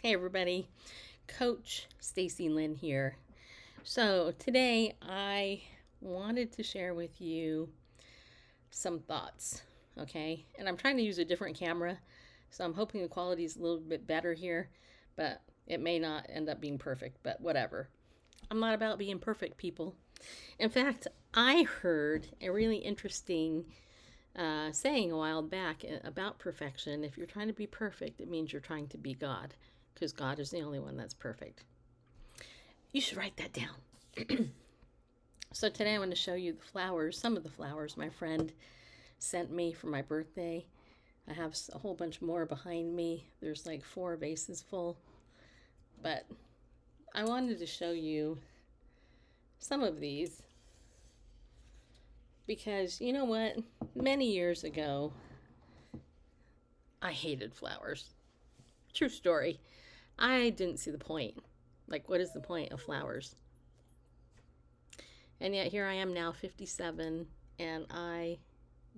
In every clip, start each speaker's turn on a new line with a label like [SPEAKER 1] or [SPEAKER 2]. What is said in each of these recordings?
[SPEAKER 1] Hey everybody, Coach Stacy Lynn here. So today I wanted to share with you some thoughts, okay? And I'm trying to use a different camera, so I'm hoping the quality is a little bit better here, but it may not end up being perfect, but whatever. I'm not about being perfect, people. In fact, I heard a really interesting saying a while back about perfection. If you're trying to be perfect, it means you're trying to be God, because God is the only one that's perfect. You should write that down. So today I want to show you the flowers, some of the flowers my friend sent me for my birthday. I have a whole bunch more behind me. There's like 4 vases full. But I wanted to show you some of these because you know what? Many years ago, I hated flowers. True story. I didn't see the point. Like, what is the point of flowers? And yet here I am now, 57, and I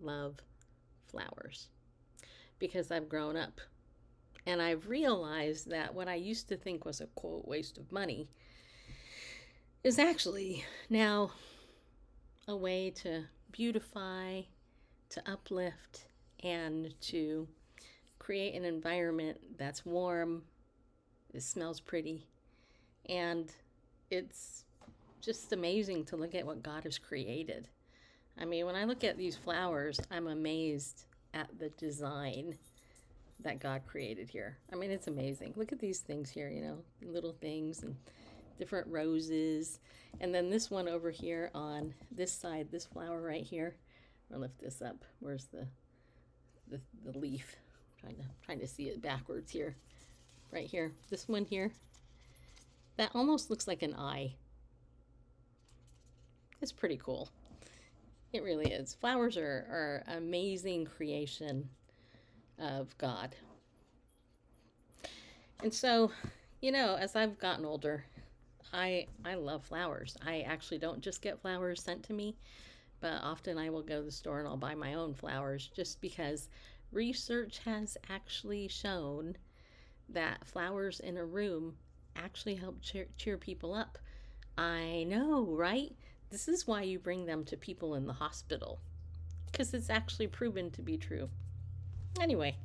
[SPEAKER 1] love flowers because I've grown up. And I've realized that what I used to think was a quote waste of money is actually now a way to beautify, to uplift, and to create an environment that's warm, it smells pretty, and it's just amazing to look at what God has created. I mean, when I look at these flowers, I'm amazed at the design that God created here. I mean, it's amazing. Look at these things here, little things and different roses. And then this one over here on this side, this flower right here. I'll lift this up. Where's the leaf? Trying to see it backwards here. Right here. This one here. That almost looks like an eye. It's pretty cool. It really is. Flowers are amazing creation of God. And so, as I've gotten older, I love flowers. I actually don't just get flowers sent to me, but often I will go to the store and I'll buy my own flowers just because research has actually shown that flowers in a room actually help cheer people up. I know, right? This is why you bring them to people in the hospital, because it's actually proven to be true. Anyway,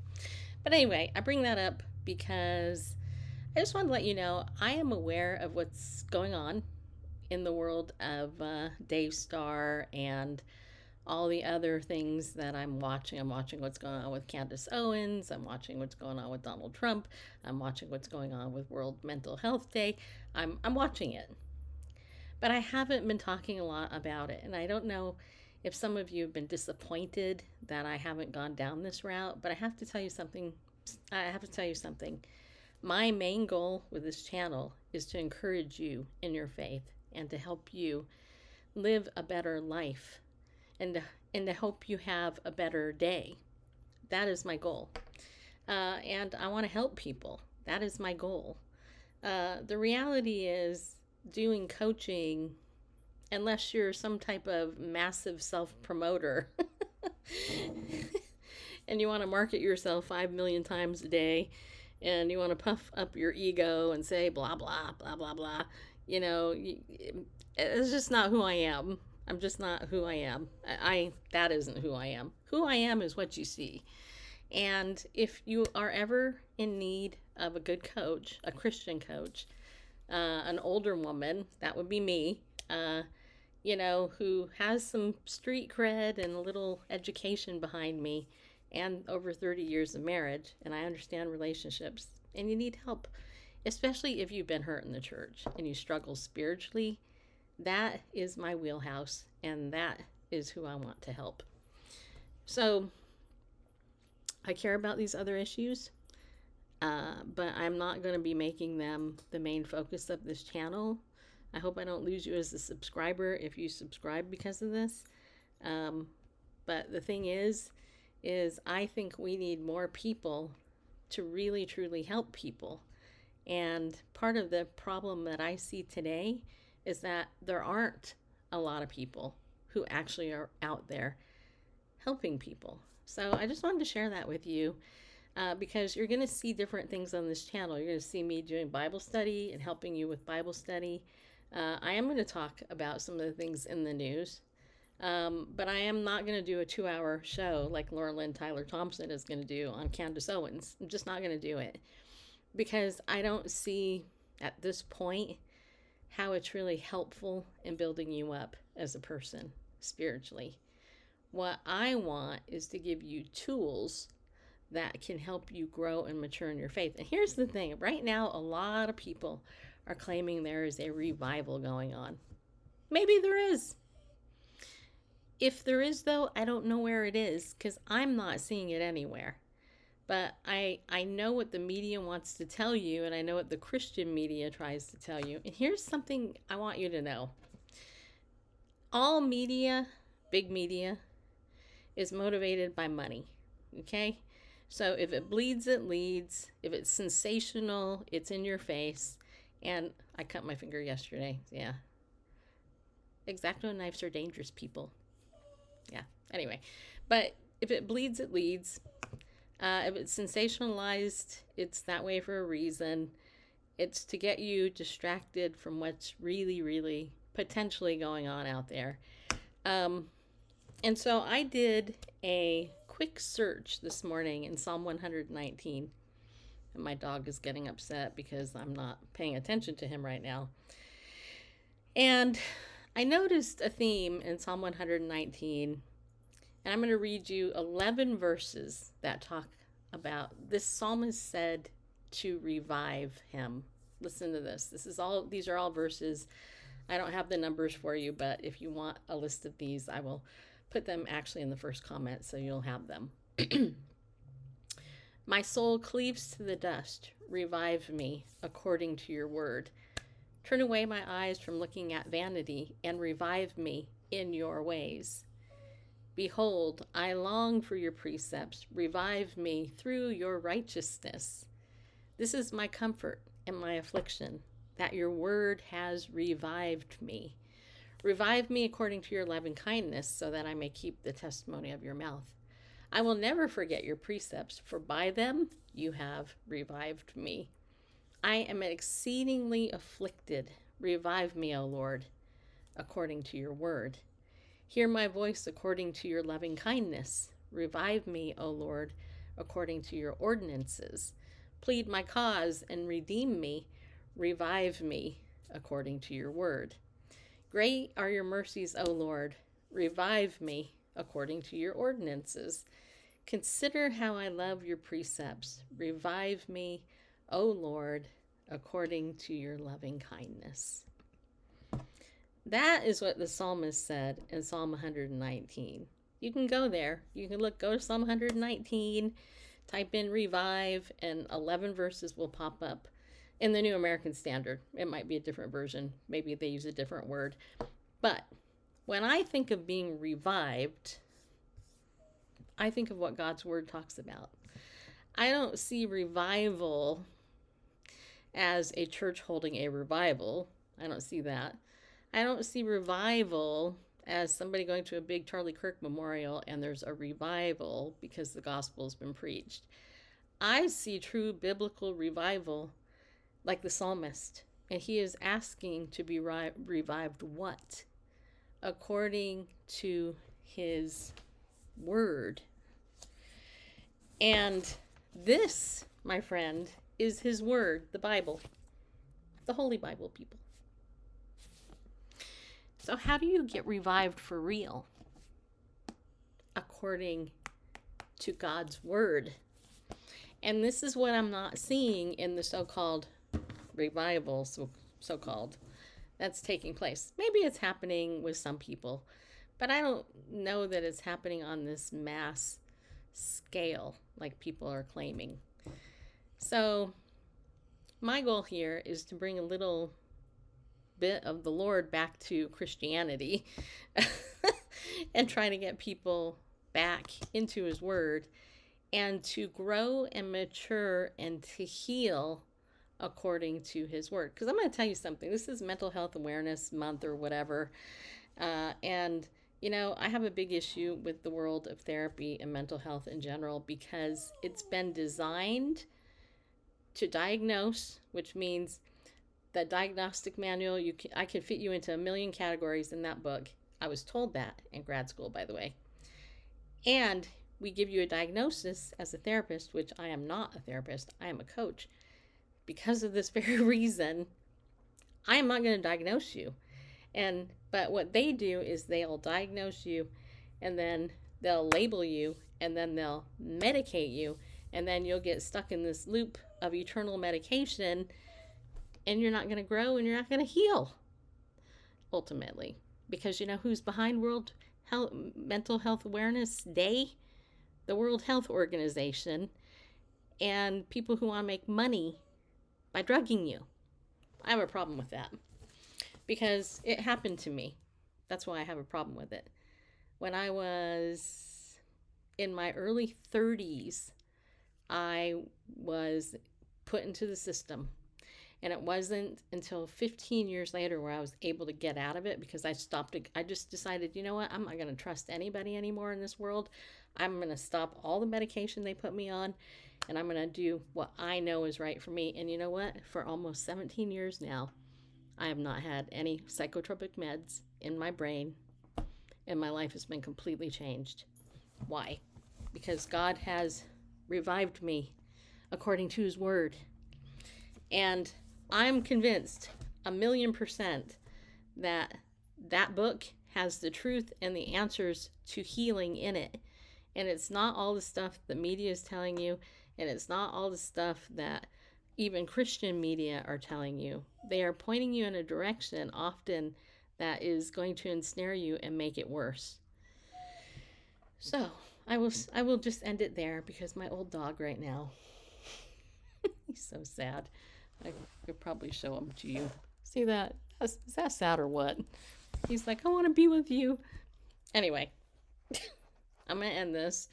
[SPEAKER 1] I bring that up because I just want to let you know I am aware of what's going on in the world of Dave Starr and all the other things that I'm watching. I'm watching what's going on with Candace Owens. I'm watching what's going on with Donald Trump. I'm watching what's going on with World Mental Health Day. I'm watching it. But I haven't been talking a lot about it. And I don't know if some of you have been disappointed that I haven't gone down this route. But I have to tell you something. My main goal with this channel is to encourage you in your faith and to help you live a better life and to help you have a better day. That is my goal. And I want to help people. That is my goal. The reality is, doing coaching, unless you're some type of massive self promoter and you want to market yourself 5 million times a day and you want to puff up your ego and say blah, blah, blah, blah, blah, it's just not who I am. I'm just not who I am. That isn't who I am. Who I am is what you see. And if you are ever in need of a good coach, a Christian coach, an older woman, that would be me, who has some street cred and a little education behind me and over 30 years of marriage, and I understand relationships, and you need help, especially if you've been hurt in the church and you struggle spiritually. That is my wheelhouse, and that is who I want to help. So I care about these other issues, but I'm not going to be making them the main focus of this channel. I hope I don't lose you as a subscriber if you subscribe because of this. But the thing is I think we need more people to really, truly help people. And part of the problem that I see today is that there aren't a lot of people who actually are out there helping people. So I just wanted to share that with you. because you're going to see different things on this channel. You're going to see me doing Bible study and helping you with Bible study. I am going to talk about some of the things in the news, but I am not going to do a 2-hour show like Laura Lynn Tyler Thompson is going to do on Candace Owens. I'm just not going to do it because I don't see at this point how it's really helpful in building you up as a person spiritually. What I want is to give you tools that can help you grow and mature in your faith. And here's the thing, right now, a lot of people are claiming there is a revival going on. Maybe there is. If there is, though, I don't know where it is because I'm not seeing it anywhere. But I know what the media wants to tell you, and I know what the Christian media tries to tell you. And here's something I want you to know. All media, big media, is motivated by money, okay? So if it bleeds, it leads. If it's sensational, it's in your face. And I cut my finger yesterday, yeah. X-Acto knives are dangerous, people. Yeah, anyway. But if it bleeds, it leads. If it's sensationalized, it's that way for a reason. It's to get you distracted from what's really, really potentially going on out there. And so I did a quick search this morning in Psalm 119. And my dog is getting upset because I'm not paying attention to him right now. And I noticed a theme in Psalm 119. And I'm going to read you 11 verses that talk about this psalmist said to revive him. Listen to this. These are all verses. I don't have the numbers for you, but if you want a list of these, I will put them actually in the first comment so you'll have them. My soul cleaves to the dust. Revive me according to your word. Turn away my eyes from looking at vanity and revive me in your ways. Behold, I long for your precepts. Revive me through your righteousness. This is my comfort and my affliction, that your word has revived me. Revive me according to your loving kindness, so that I may keep the testimony of your mouth. I will never forget your precepts, for by them you have revived me. I am exceedingly afflicted. Revive me, O Lord, according to your word. Hear my voice according to your loving kindness. Revive me, O Lord, according to your ordinances. Plead my cause and redeem me. Revive me according to your word. Great are your mercies, O Lord. Revive me according to your ordinances. Consider how I love your precepts. Revive me, O Lord, according to your loving kindness. That is what the psalmist said in Psalm 119. You can go there. You can go to Psalm 119, type in revive, and 11 verses will pop up. In the New American Standard, it might be a different version. Maybe they use a different word. But when I think of being revived, I think of what God's word talks about. I don't see revival as a church holding a revival. I don't see that. I don't see revival as somebody going to a big Charlie Kirk memorial and there's a revival because the gospel has been preached. I see true biblical revival like the psalmist, and he is asking to be revived what? According to his word. And this, my friend, is his word, the Bible, the Holy Bible, people. So how do you get revived for real? According to God's word. And this is what I'm not seeing in the so-called revival, so-called, that's taking place. Maybe it's happening with some people, but I don't know that it's happening on this mass scale like people are claiming. So my goal here is to bring a little bit of the Lord back to Christianity and try to get people back into his word and to grow and mature and to heal according to his word. Because I'm going to tell you something. This is Mental Health Awareness Month or whatever. And I have a big issue with the world of therapy and mental health in general because it's been designed to diagnose, which means the diagnostic manual, I can fit you into a million categories in that book. I was told that in grad school, by the way. And we give you a diagnosis as a therapist, which I am not a therapist, I am a coach. Because of this very reason, I am not going to diagnose you. But what they do is they'll diagnose you, and then they'll label you, and then they'll medicate you, and then you'll get stuck in this loop of eternal medication, and you're not going to grow and you're not going to heal ultimately. Because who's behind Mental Health Awareness Day? The World Health Organization, and people who want to make money by drugging you. I have a problem with that because it happened to me. That's why I have a problem with it. When I was in my early 30s, I was put into the system. And it wasn't until 15 years later where I was able to get out of it because I just decided, you know what? I'm not going to trust anybody anymore in this world. I'm going to stop all the medication they put me on, and I'm going to do what I know is right for me. And you know what? For almost 17 years now, I have not had any psychotropic meds in my brain, and my life has been completely changed. Why? Because God has revived me according to his word. And I'm convinced 1,000,000% that that book has the truth and the answers to healing in it. And it's not all the stuff the media is telling you, and it's not all the stuff that even Christian media are telling you. They are pointing you in a direction often that is going to ensnare you and make it worse. So I will just end it there because my old dog right now, he's so sad. I could probably show him to you. See that? Is that sad or what? He's like, I want to be with you. Anyway, I'm going to end this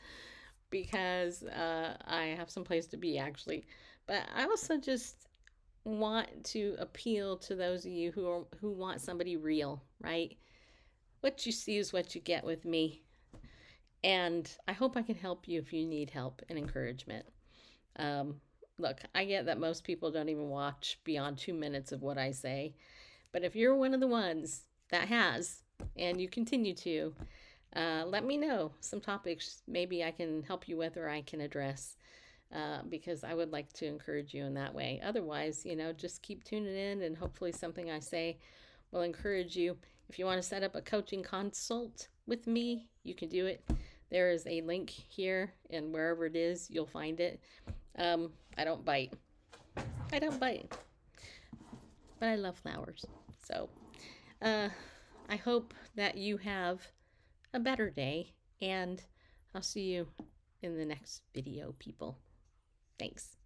[SPEAKER 1] because I have some place to be, actually. But I also just want to appeal to those of you who want somebody real, right? What you see is what you get with me. And I hope I can help you if you need help and encouragement. Look, I get that most people don't even watch beyond 2 minutes of what I say. But if you're one of the ones that has, and you continue to, let me know some topics maybe I can help you with or I can address, because I would like to encourage you in that way. Otherwise, just keep tuning in, and hopefully something I say will encourage you. If you want to set up a coaching consult with me, you can do it. There is a link here, and wherever it is, you'll find it. I don't bite. But I love flowers. So, I hope that you have a better day, and I'll see you in the next video, people. Thanks.